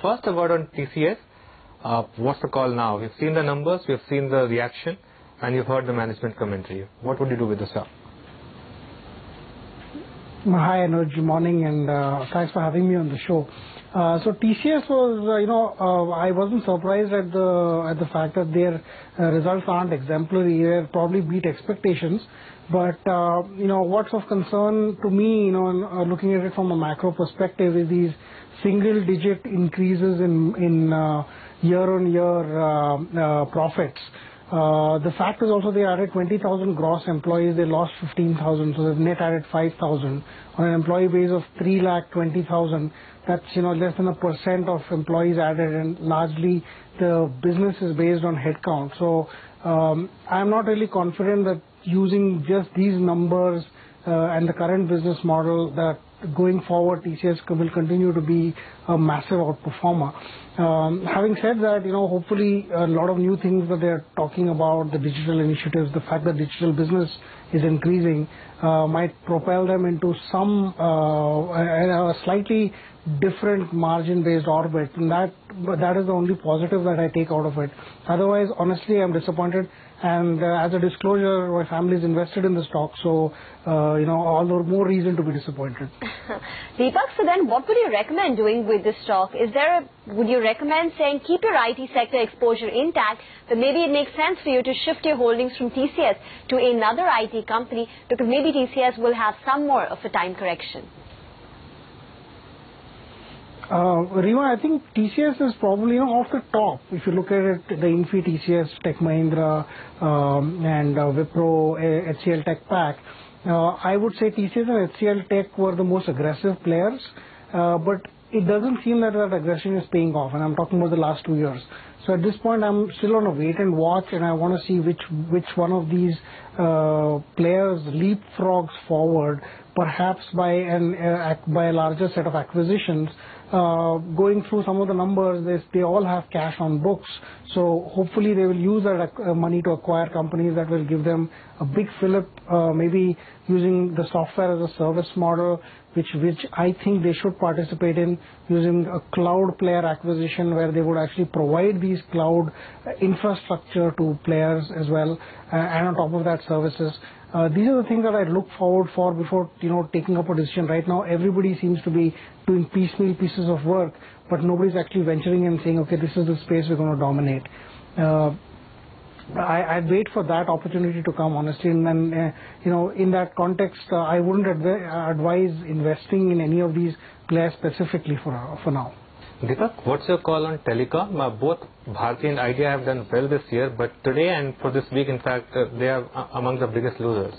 First, a word on TCS. What's the call now? We've seen the numbers, we've seen the reaction, and you've heard the management commentary. What would you do with the stock? Hi Anuj, good morning, and thanks for having me on the show. So TCS was, I wasn't surprised at the fact that their results aren't exemplary. They probably beat expectations. But what's of concern to me, looking at it from a macro perspective, is these single-digit increases in year-on-year profits. The fact is also they added 20,000 gross employees, they lost 15,000, so they've net added 5,000. On an employee base of 3,20,000, that's less than 1% of employees added, and largely the business is based on headcount. So I'm not really confident that using just these numbers and the current business model that going forward TCS will continue to be a massive outperformer. Having said that, hopefully a lot of new things that they're talking about, the digital initiatives, the fact that digital business is increasing, might propel them into some a slightly different margin-based orbit, and that is the only positive that I take out of it. Otherwise, honestly, I'm disappointed. And as a disclosure, my family is invested in the stock, so all the more reason to be disappointed. Deepak, so then what would you recommend doing with this stock? Would you recommend saying keep your IT sector exposure intact, but maybe it makes sense for you to shift your holdings from TCS to another IT company, because maybe TCS will have some more of a time correction? Rima, I think TCS is probably off the top. If you look at it, the Infi, TCS, Tech Mahindra, and Wipro, HCL Tech Pack, I would say TCS and HCL Tech were the most aggressive players, but it doesn't seem that aggression is paying off, and I'm talking about the last 2 years. So at this point, I'm still on a wait and watch, and I want to see which one of these players leapfrogs forward, perhaps by a larger set of acquisitions. Going through some of the numbers, they all have cash on books, so hopefully they will use that money to acquire companies that will give them a big fillip, maybe using the software as a service model, which I think they should participate in, using a cloud player acquisition where they would actually provide these cloud infrastructure to players as well, and on top of that services. These are the things that I look forward for before taking up a decision. Right now, everybody seems to be doing piecemeal pieces of work, but nobody's actually venturing in saying, okay, this is the space we're going to dominate. I'd wait for that opportunity to come, honestly, and then, in that context, I wouldn't advise investing in any of these players specifically for now. Deepak, what's your call on telecom? Both Bharti and Idea have done well this year, but today and for this week, in fact, they are among the biggest losers.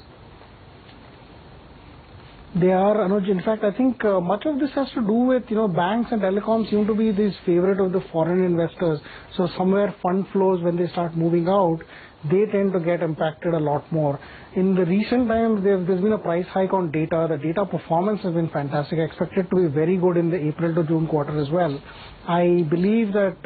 They are, Anuj. In fact, I think much of this has to do with, banks and telecoms seem to be this favorite of the foreign investors. So somewhere fund flows, when they start moving out, they tend to get impacted a lot more. In the recent times, there's been a price hike on data. The data performance has been fantastic. I expect it to be very good in the April to June quarter as well. I believe that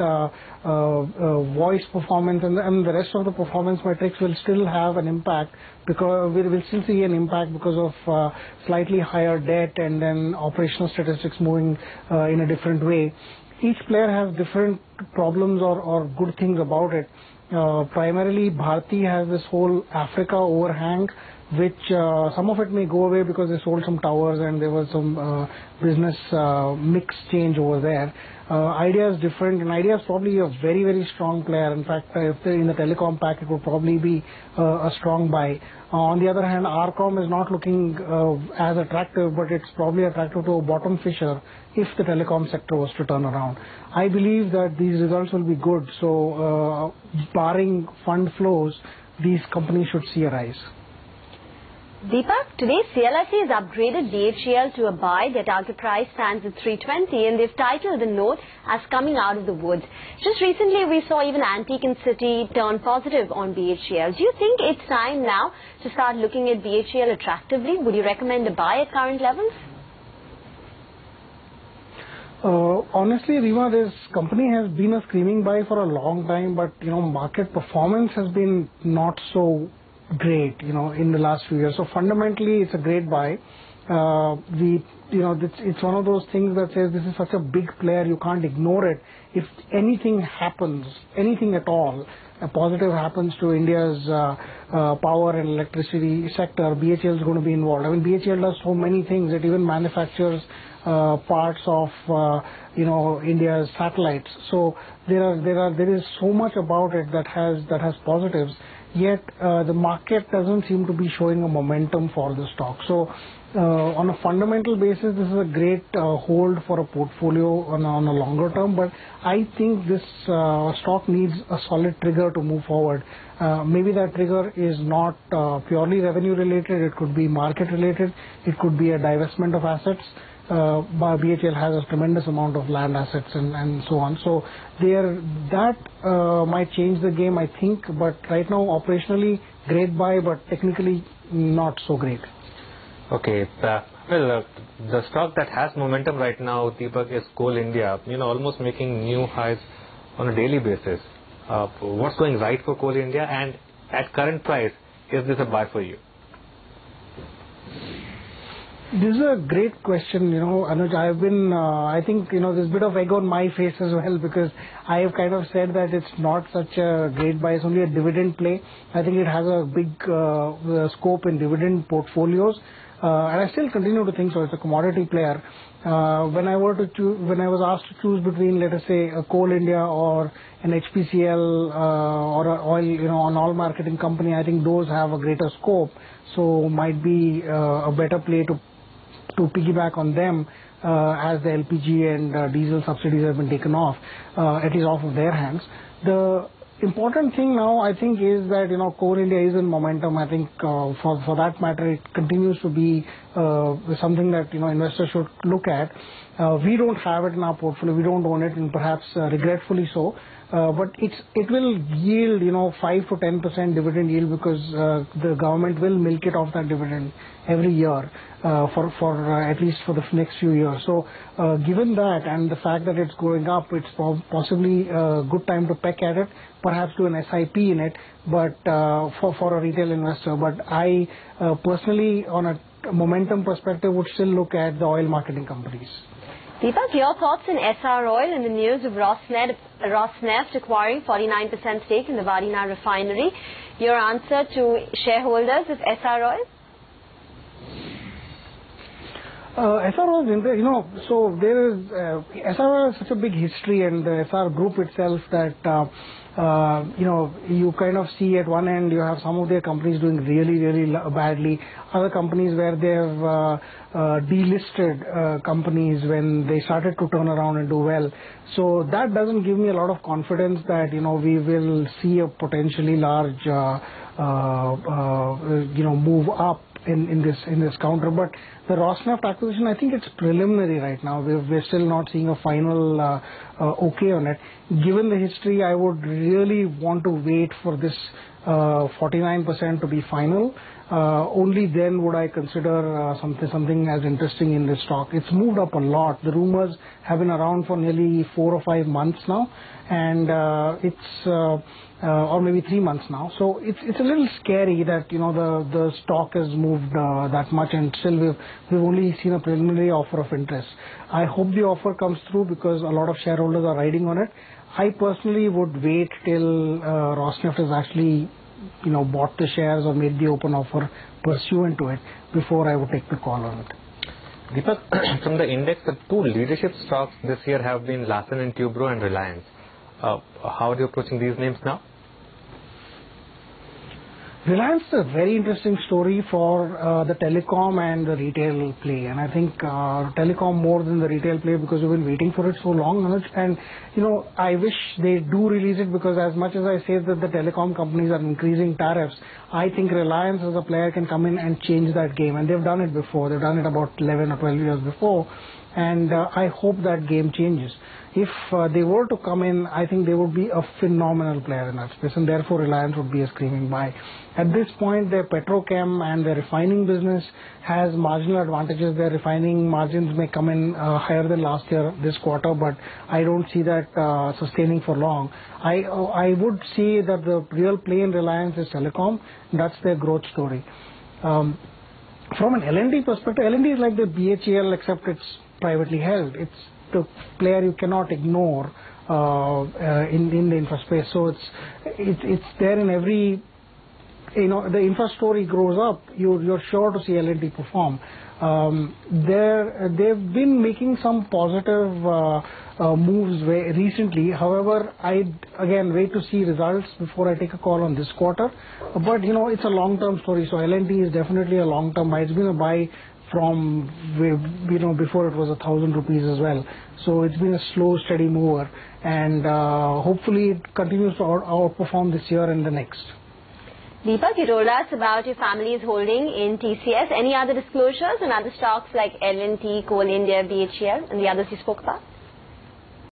voice performance and the rest of the performance metrics will still have an impact, because we will still see an impact because of slightly higher debt and then operational statistics moving in a different way. Each player has different problems or good things about it. Primarily, Bharti has this whole Africa overhang, which some of it may go away because they sold some towers and there was some business mix change over there. Idea is different, and Idea is probably a very, very strong player. In fact, if they're in the telecom pack, it would probably be a strong buy. On the other hand, Arcom is not looking as attractive, but it's probably attractive to a bottom fisher if the telecom sector was to turn around. I believe that these results will be good, so barring fund flows, these companies should see a rise. Deepak, today CLSA has upgraded BHEL to a buy. Their target price stands at 320, and they've titled the note as coming out of the woods. Just recently, we saw even Antique and City turn positive on BHEL. Do you think it's time now to start looking at BHEL attractively? Would you recommend a buy at current levels? Honestly, Rima, this company has been a screaming buy for a long time, but market performance has been not so great, in the last few years. So fundamentally, it's a great buy. It's one of those things that says this is such a big player, you can't ignore it. If anything happens, anything at all, a positive happens to India's power and electricity sector, BHEL is going to be involved. I mean, BHEL does so many things. It even manufactures parts of India's satellites. So there is so much about it that has positives. Yet the market doesn't seem to be showing a momentum for the stock. So on a fundamental basis, this is a great hold for a portfolio on a longer term. But I think this stock needs a solid trigger to move forward. Maybe that trigger is not purely revenue related. It could be market related. It could be a divestment of assets. BHEL has a tremendous amount of land assets and so on. So that might change the game, I think. But right now, operationally, great buy, but technically not so great. Okay. The stock that has momentum right now, Deepak, is Coal India. Almost making new highs on a daily basis. What's going right for Coal India? And at current price, is this a buy for you? This is a great question, Anuj. I think, there's a bit of egg on my face as well, because I have kind of said that it's not such a great buy. It's only a dividend play. I think it has a big scope in dividend portfolios. And I still continue to think so. It's a commodity player. When I was asked to choose between, let us say, a Coal India or an HPCL or an oil, an oil marketing company, I think those have a greater scope. So might be a better play to piggyback on them as the LPG and diesel subsidies have been taken off, at least off of their hands. The important thing now, I think, is that Coal India is in momentum. I think for that matter, it continues to be something that investors should look at. We don't have it in our portfolio. We don't own it, and perhaps regretfully so. But it will yield 5 to 10% dividend yield, because the government will milk it off that dividend every year for at least for the next few years. So given that and the fact that it's going up, it's possibly a good time to peck at it, perhaps do an SIP in it, but for a retail investor. But I personally, on a momentum perspective, would still look at the oil marketing companies. Deepak, your thoughts on SR Oil and the news of Rosneft acquiring 49% stake in the Vadina refinery? Your answer to shareholders of SR Oil? SR Oil, so there is SR Oil has such a big history, and the SR group itself that you kind of see at one end you have some of their companies doing really, really badly. Other companies where they have delisted companies when they started to turn around and do well. So that doesn't give me a lot of confidence that we will see a potentially large move up in this counter. But the Rosneft acquisition, I think it's preliminary right now. We're still not seeing a final okay on it. Given the history, I would really want to wait for this 49% to be final. Only then would I consider something as interesting in this stock. It's moved up a lot. The rumors have been around for nearly 4 or 5 months now, and or maybe 3 months now. So it's a little scary that the stock has moved that much, and still we've only seen a preliminary offer of interest. I hope the offer comes through, because a lot of shareholders are riding on it. I personally would wait till Rosneft has actually bought the shares or made the open offer pursuant to it before I would take the call on it. Deepak, from the index, the two leadership stocks this year have been Larsen & Toubro and Reliance. How are you approaching these names now? Reliance is a very interesting story for the telecom and the retail play, and I think telecom more than the retail play, because we've been waiting for it so long, Anuj. And I wish they do release it, because as much as I say that the telecom companies are increasing tariffs, I think Reliance as a player can come in and change that game, and they've done it before. They've done it about 11 or 12 years before, and I hope that game changes. If they were to come in, I think they would be a phenomenal player in that space, and therefore Reliance would be a screaming buy. At this point, their petrochem and their refining business has marginal advantages. Their refining margins may come in higher than last year this quarter, but I don't see that sustaining for long. I would say that the real play in Reliance is telecom. That's their growth story. from an L&T perspective, L&T is like the BHEL except it's privately held. It's the player you cannot ignore in the infra space. So it's there in every, the infra story grows up, you're sure to see L&T perform. They've been making some positive moves recently. However, I'd again wait to see results before I take a call on this quarter. But it's a long-term story. So L&T is definitely a long-term buy. It's been a buy from before it was 1,000 rupees as well. So it's been a slow, steady mover, and hopefully it continues to outperform this year and the next. Deepak, you told us about your family's holding in TCS. Any other disclosures on other stocks like L&T, Coal India, BHEL, and the others you spoke about?